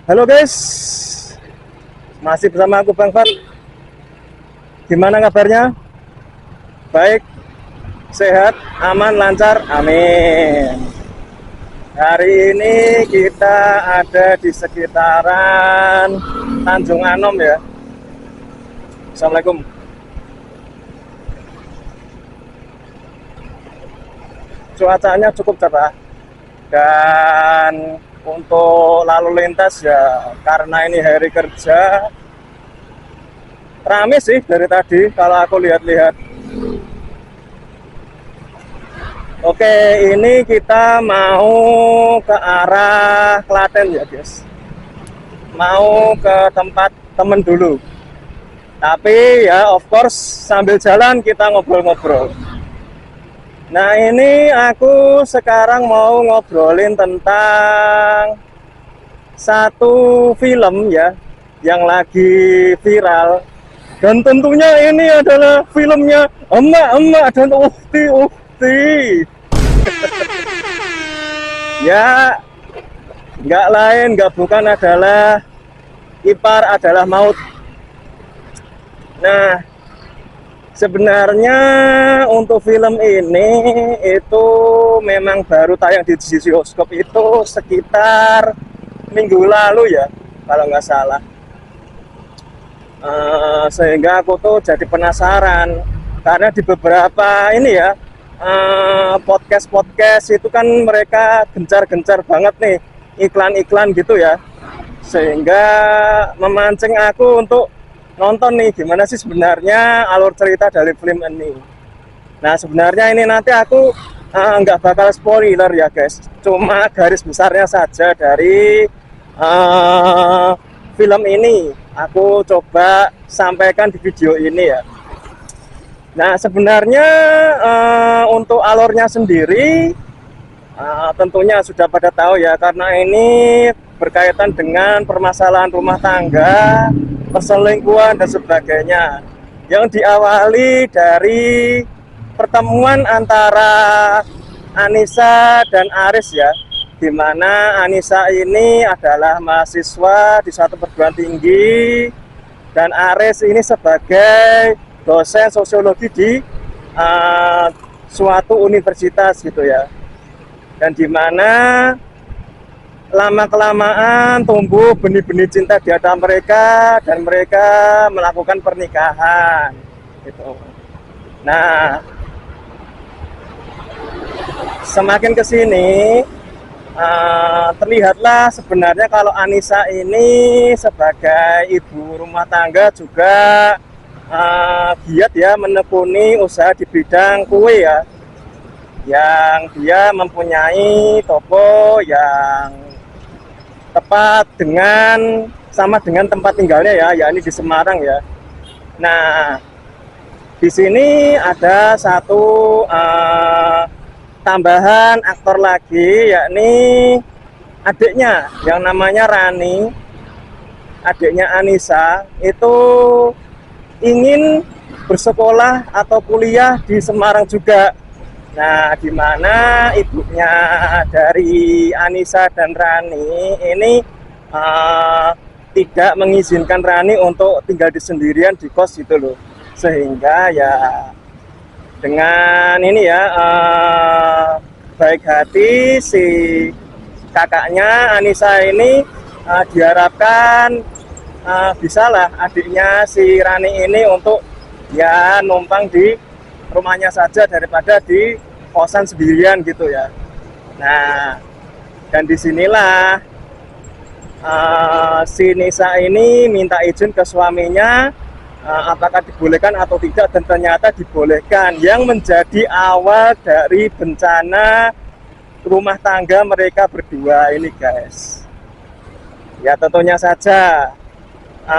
Halo guys, masih bersama aku Bang Fat. Gimana kabarnya? Baik, sehat, aman, lancar, amin. Hari ini kita ada di sekitaran Tanjung Anom ya. Assalamualaikum. Cuacanya cukup cerah dan untuk lalu lintas ya karena ini hari kerja rame sih dari tadi kalau aku lihat-lihat. Oke, ini kita mau ke arah Klaten ya guys. Mau ke tempat temen dulu. Tapi ya of course sambil jalan kita ngobrol-ngobrol. Nah ini aku sekarang mau ngobrolin tentang satu film ya yang lagi viral. Dan tentunya ini adalah filmnya Emak-emak dan Ukti-ukti. Ya, nggak lain, nggak bukan adalah Ipar Adalah Maut. Nah, sebenarnya untuk film ini itu memang baru tayang di bioskop itu sekitar minggu lalu ya, kalau nggak salah. Sehingga aku tuh jadi penasaran karena di beberapa ini ya podcast itu kan mereka gencar-gencar banget nih iklan-iklan gitu ya, sehingga memancing aku untuk nonton nih gimana sih sebenarnya alur cerita dari film ini. Nah sebenarnya ini nanti aku nggak bakal spoiler ya guys, cuma garis besarnya saja dari film ini aku coba sampaikan di video ini ya. Nah sebenarnya untuk alurnya sendiri tentunya sudah pada tahu ya, karena ini berkaitan dengan permasalahan rumah tangga, perselingkuhan dan sebagainya, yang diawali dari pertemuan antara Anissa dan Aris ya, di mana Anissa ini adalah mahasiswa di suatu perguruan tinggi dan Aris ini sebagai dosen sosiologi di suatu universitas gitu ya. Dan di mana lama-kelamaan tumbuh benih-benih cinta di hati mereka dan mereka melakukan pernikahan gitu. Nah, semakin ke sini terlihatlah sebenarnya kalau Anissa ini sebagai ibu rumah tangga juga giat ya menekuni usaha di bidang kue ya, yang dia mempunyai toko yang tepat dengan sama dengan tempat tinggalnya ya, yakni di Semarang ya. Nah, di sini ada satu tambahan aktor lagi, yakni adiknya yang namanya Rani, adiknya Anissa itu ingin bersekolah atau kuliah di Semarang juga. Nah, di mana ibunya dari Anissa dan Rani ini tidak mengizinkan Rani untuk tinggal di sendirian di kos gitu loh. Sehingga ya dengan ini ya baik hati si kakaknya Anissa ini diharapkan bisalah adiknya si Rani ini untuk ya numpang di rumahnya saja daripada di kosan sendirian gitu ya. Nah, dan disinilah si Nisa ini minta izin ke suaminya apakah dibolehkan atau tidak, dan ternyata dibolehkan, yang menjadi awal dari bencana rumah tangga mereka berdua ini guys. Ya tentunya saja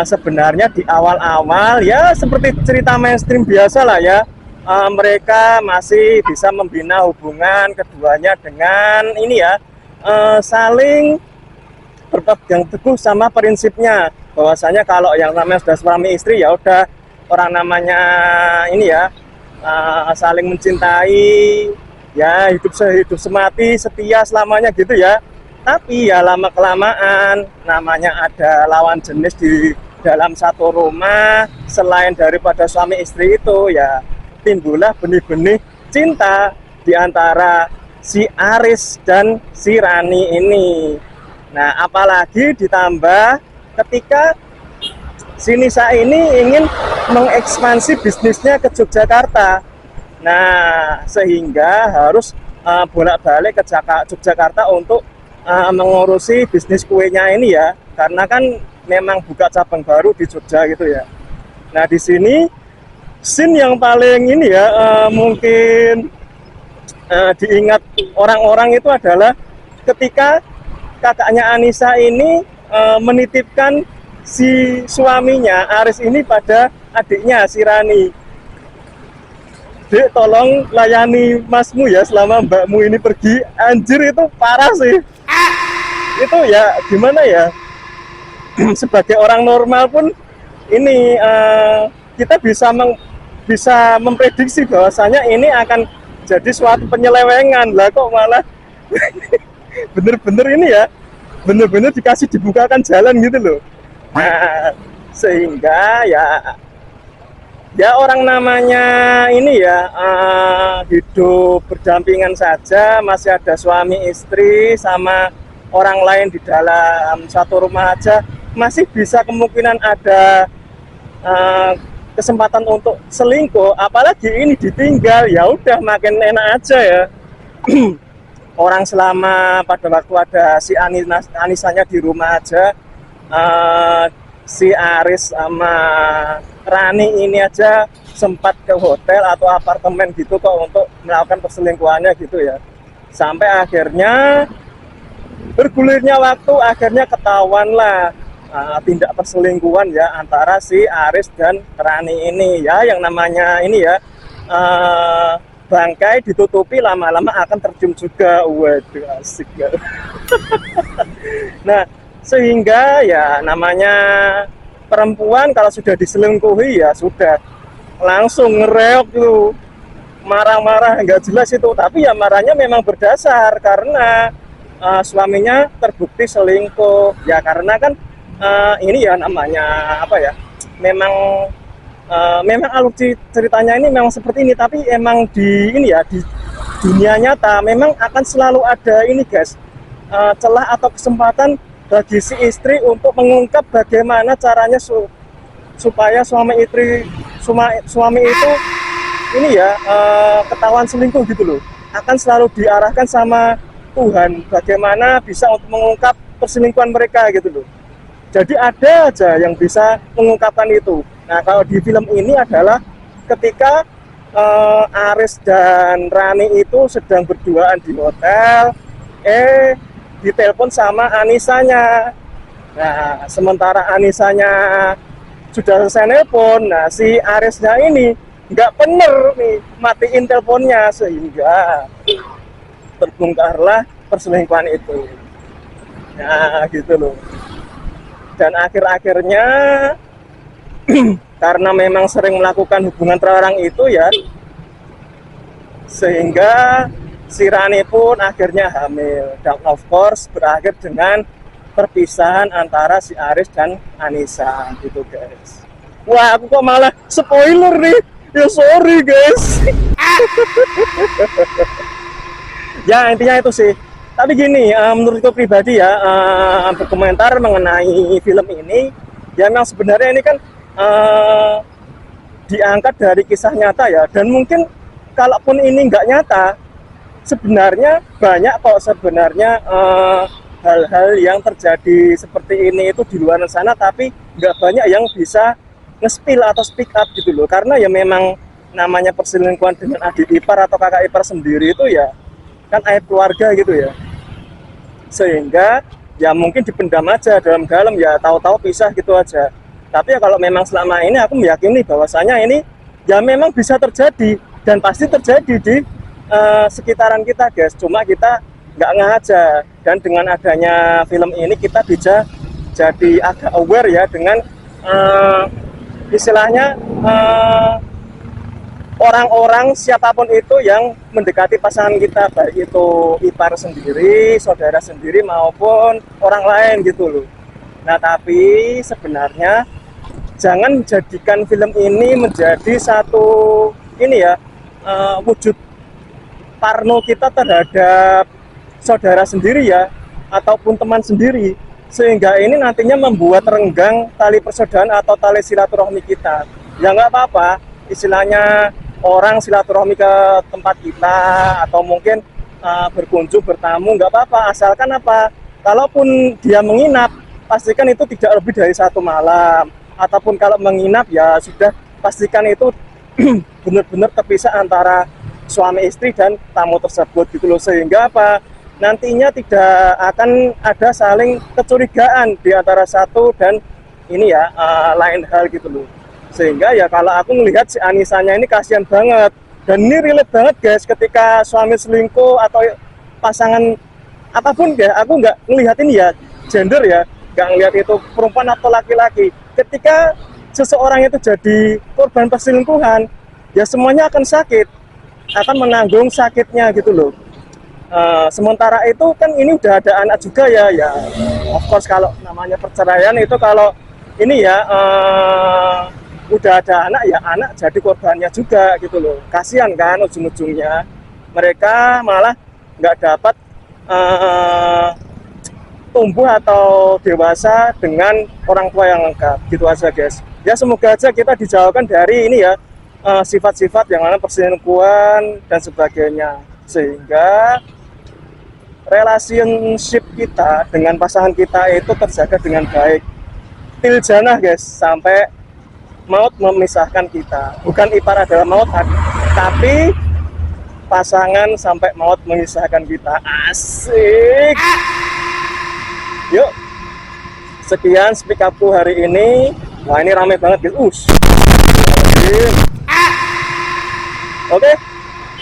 sebenarnya di awal-awal ya seperti cerita mainstream biasa lah ya, mereka masih bisa membina hubungan keduanya dengan ini ya saling berpegang teguh sama prinsipnya, bahwasanya kalau yang namanya sudah suami istri ya udah orang namanya ini ya saling mencintai ya, hidup sehidup semati, setia selamanya gitu ya. Tapi ya lama kelamaan namanya ada lawan jenis di dalam satu rumah, selain daripada suami istri itu ya timbullah benih-benih cinta di antara si Aris dan si Rani ini. Nah, apalagi ditambah ketika si Nisa ini ingin mengekspansi bisnisnya ke Yogyakarta. Nah, sehingga harus bolak-balik ke Yogyakarta untuk mengurusi bisnis kuenya ini ya, karena kan memang buka cabang baru di Jogja gitu ya. Nah, di sini scene yang paling ini ya mungkin diingat orang-orang itu adalah ketika kakaknya Anissa ini menitipkan si suaminya Aris ini pada adiknya si Rani. Dek, tolong layani masmu ya selama mbakmu ini pergi. Anjir, itu parah sih. Itu ya gimana ya, sebagai orang normal pun ini kita bisa memprediksi bahwasanya ini akan jadi suatu penyelewengan lah, kok malah bener-bener ini ya, bener-bener dikasih dibukakan jalan gitu loh. Nah, sehingga ya orang namanya ini ya hidup berdampingan saja, masih ada suami istri sama orang lain di dalam satu rumah aja, masih bisa kemungkinan ada kesempatan untuk selingkuh. Apalagi ini ditinggal, ya udah makin enak aja ya. Orang selama pada waktu ada si Anisanya di rumah aja, si Aris sama Rani ini aja sempat ke hotel atau apartemen gitu kok untuk melakukan perselingkuhannya gitu ya. Sampai akhirnya bergulirnya waktu, akhirnya ketahuan lah tindak perselingkuhan ya antara si Aris dan Rani ini ya. Yang namanya ini ya bangkai ditutupi lama-lama akan tercium juga. Waduh, asik ya. Nah, sehingga ya namanya perempuan kalau sudah diselingkuhi ya sudah langsung ngereok tuh, marah-marah nggak jelas itu. Tapi ya marahnya memang berdasar karena suaminya terbukti selingkuh ya, karena kan ini ya namanya apa ya, memang alur ceritanya ini memang seperti ini. Tapi emang di ini ya, di dunia nyata memang akan selalu ada ini guys, celah atau kesempatan bagi si istri untuk mengungkap bagaimana caranya supaya suami itu ini ya ketahuan selingkuh gitu loh. Akan selalu diarahkan sama Tuhan bagaimana bisa untuk mengungkap perselingkuhan mereka gitu loh. Jadi ada aja yang bisa mengungkapkan itu. Nah, kalau di film ini adalah ketika Aris dan Rani itu sedang berduaan di hotel, ditelepon sama Anisanya. Nah, sementara Anisanya sudah selesai nelpon, nah si Arisnya ini nggak bener nih matiin teleponnya, sehingga terbongkarlah perselingkuhan itu. Nah, gitu loh. Dan akhir-akhirnya karena memang sering melakukan hubungan terlarang itu ya, sehingga si Rani pun akhirnya hamil. Dan of course berakhir dengan perpisahan antara si Aris dan Anissa gitu guys. Wah, aku kok malah spoiler nih. Ya sorry guys. Ya intinya itu sih. Tapi gini, menurutku pribadi ya, berkomentar mengenai film ini, ya memang sebenarnya ini kan diangkat dari kisah nyata ya. Dan mungkin kalaupun ini nggak nyata, sebenarnya banyak kok sebenarnya hal-hal yang terjadi seperti ini itu di luar sana, tapi nggak banyak yang bisa nge-spill atau speak up gitu loh. Karena ya memang namanya perselingkuhan dengan adik ipar atau kakak ipar sendiri itu ya kan aib keluarga gitu ya. Sehingga ya mungkin dipendam aja dalam-dalam, ya tahu-tahu pisah gitu aja. Tapi ya kalau memang selama ini aku meyakini bahwasanya ini ya memang bisa terjadi dan pasti terjadi di sekitaran kita guys, cuma kita nggak ngaja. Dan dengan adanya film ini kita bisa jadi agak aware ya dengan istilahnya orang-orang siapapun itu yang mendekati pasangan kita, baik itu ipar sendiri, saudara sendiri maupun orang lain gitu loh. Nah, tapi sebenarnya jangan jadikan film ini menjadi satu ini ya, wujud parno kita terhadap saudara sendiri ya, ataupun teman sendiri, sehingga ini nantinya membuat renggang tali persaudaraan atau tali silaturahmi kita. Ya nggak apa-apa, istilahnya orang silaturahmi ke tempat kita atau mungkin berkunjung bertamu, nggak apa-apa, asalkan apa, kalaupun dia menginap pastikan itu tidak lebih dari 1 malam, ataupun kalau menginap ya sudah pastikan itu benar-benar terpisah antara suami istri dan tamu tersebut gitu loh, sehingga apa, nantinya tidak akan ada saling kecurigaan di antara satu dan ini ya, lain hal gitu loh. Sehingga ya kalau aku melihat si Anisanya ini kasihan banget, dan ini relate banget guys, ketika suami selingkuh atau pasangan apapun ya, aku nggak ngelihat ini ya gender ya, nggak ngelihat itu perempuan atau laki-laki, ketika seseorang itu jadi korban perselingkuhan ya semuanya akan sakit, akan menanggung sakitnya gitu loh. Sementara itu kan ini udah ada anak juga ya, ya of course kalau namanya perceraian itu kalau ini ya, udah ada anak ya anak jadi korbannya juga gitu loh. Kasihan kan ujung-ujungnya mereka malah nggak dapat tumbuh atau dewasa dengan orang tua yang lengkap gitu aja guys. Ya semoga aja kita dijauhkan dari ini ya, sifat-sifat yang mana perselingkuhan dan sebagainya, sehingga relationship kita dengan pasangan kita itu terjaga dengan baik til jannah guys, sampai maut memisahkan kita. Bukan ipar adalah maut, tapi pasangan sampai maut memisahkan kita. Asik. Yuk, sekian speak upku hari ini. Wah ini rame banget guys. Oke,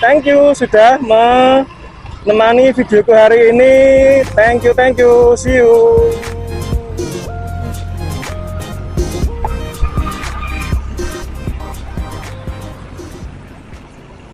thank you sudah menemani videoku hari ini. Thank you, see you.